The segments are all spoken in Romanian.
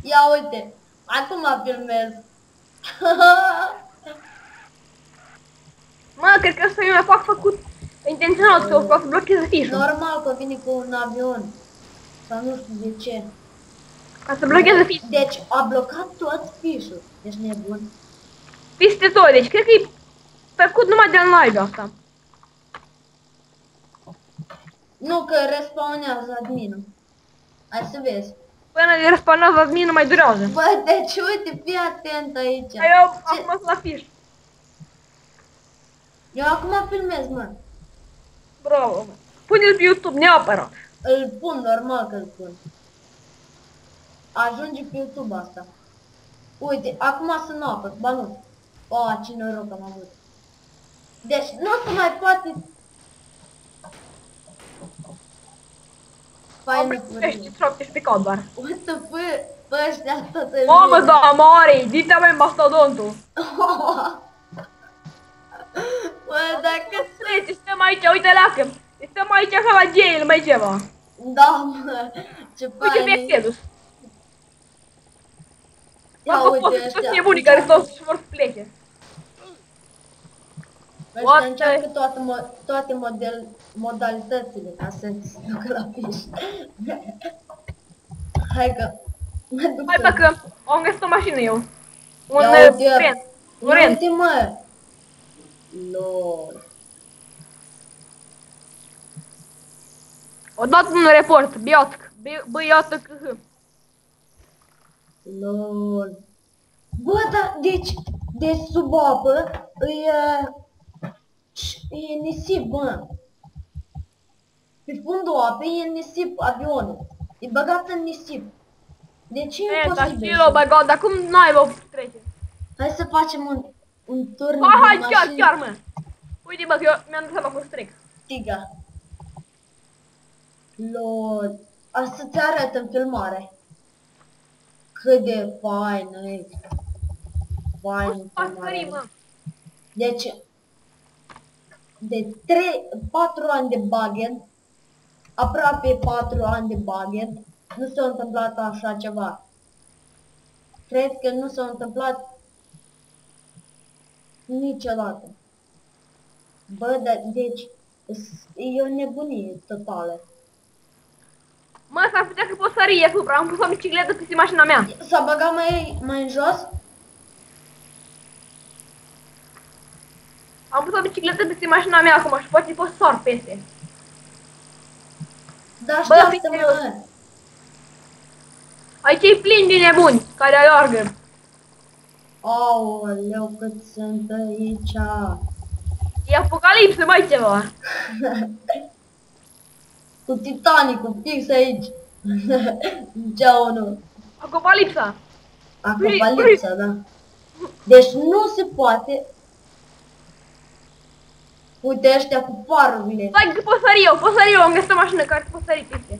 Ia uite, acum filmez. Mă, cred că ăsta e un făcut intenționat, că o fac să blocheze fișul. Normal că vine cu un avion. Sau nu știu de ce. Ca să blocheze fișul. Deci a blocat tot fișul. Ești nebun. Peste tot, deci cred că e făcut numai de live asta. Nu, că respawnează adminul. Hai să vezi. Până de respawnează admin nu mai durează. Bă, deci uite, fii atent aici. Eu acum sunt la fiș. Eu acum filmez, mă. Bravo, mă. Pune-l pe YouTube neapărat. Îl pun, normal că îl pun. Ajunge pe YouTube asta. Uite, acum sunt apă, ba nu. O, ce noroc am avut. Deci nu se mai poate... Faină Ești 17 cod doar. Uite, pe ăștia tot îl Mamă, da, mare, dita mai mastodontul. Bă, dacă... Treci, stăm aici, uite leacă. Stăm aici ca la jail, mai ceva. Da, mă, ce Uite pe fain. Exodus. Ia Fac o uite poză cu ăștia. toți nebunii care stau și vor să plece. Ăștia încearcă toate modalitățile ca să se ducă la fiș. Hai că... Hai bă că am găsit o mașină eu. Un Ia uite, tren. Un ren. uite, mă. Lol. O dat un report, biotc. Băiatc. Lol. Bă, da, deci sub apă e nisip, bă. Pe fundul apei e nisip avionul. E băgat în nisip. Deci e Dar și imposibil. l-o băgat, dar cum n-ai vă trece? Hai să facem un turn Hai, de chiar, mașini. chiar, mă. Uite, bă, că eu mi-am dat seama cum să trec. Tiga. Lol. Asta ți arăt în filmare. Cât de faină e. Fain Poți sări, filmare. mă. Deci, de 4 ani de baghet, aproape 4 ani de baghet, nu s-a întâmplat așa ceva. Cred că nu s-a întâmplat niciodată. Bă, dar deci, e o nebunie totală. Mă, s-ar putea că pot sări asupra. Am pus o bicicletă peste mașina mea. S-a băgat mai în jos? Am pus o bicicletă peste mașina mea acum și poate pot sar peste. Da, Bă, așteaptă-mă! Aici e plin de nebuni care alergă. Aoleu, cât sunt aici! E apocalipsă, mai ceva. Cu Titanicul fix aici! Zicea unul. Apocalipsa. Apocalipsa, da. Deci nu se poate. Uite ăștia cu farurile. Stai că pot sări eu, am găsit o mașină care pot sări peste.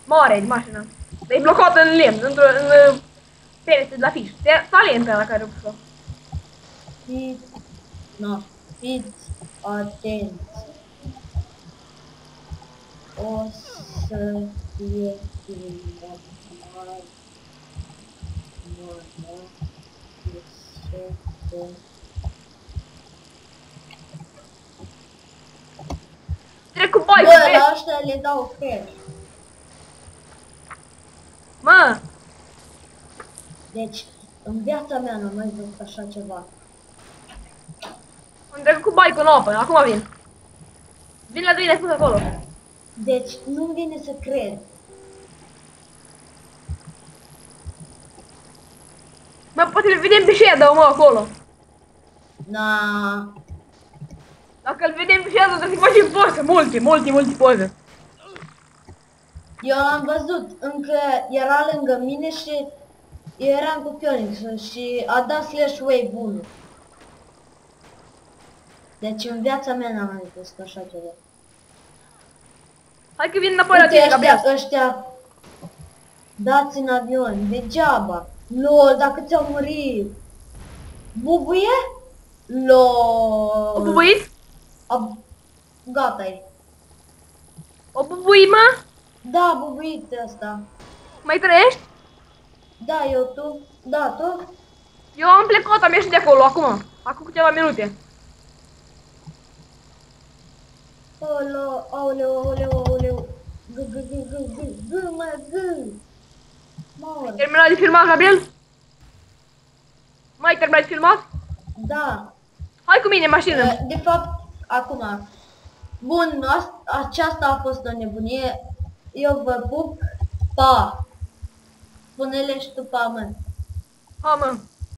Mare de mașină. Dar e blocată în lemn, în perete de la fiș. Salient pe ăla care o pus-o. Fiți atenți. O să fie filmat mai Trec cu bike, bă, la ăștia le dau cash. Mă, Deci, în viața mea n-am mai văzut așa ceva. am trecut cu bike în apă, acum vin. Vin la tine, spus acolo. Deci, nu-mi vine să cred. Mă, poate îl vedem pe Shadow, mă, acolo. Na. Dacă îl vedem pe Shadow, trebuie să facem poze, multe poze. Eu am văzut, încă era lângă mine și eu eram cu Phoenix și a dat slash wave 1. Deci în viața mea n-am mai văzut așa ceva. Hai că vin înapoi la Uite tine, Gabriel. ăștia dați în avion, degeaba. Lol, dacă ți-au murit. Bubuie? Lol. O bubuit? Gata-i. O bubui, mă? Da, bubuit ăsta. Mai trăiești? Da, eu, tu. Da, tu. Eu am plecat, am ieșit de acolo, acum câteva minute. Olo, aoleu, aoleu, aoleu. Mă, mor. Terminat de filmat, Gabriel? Mai terminat de filmat? Da. Hai cu mine în mașină. De fapt, acum. Bun, aceasta a fost o nebunie. Eu vă pup. Pa. Spune-le și tu pa, mă. Ha, mă.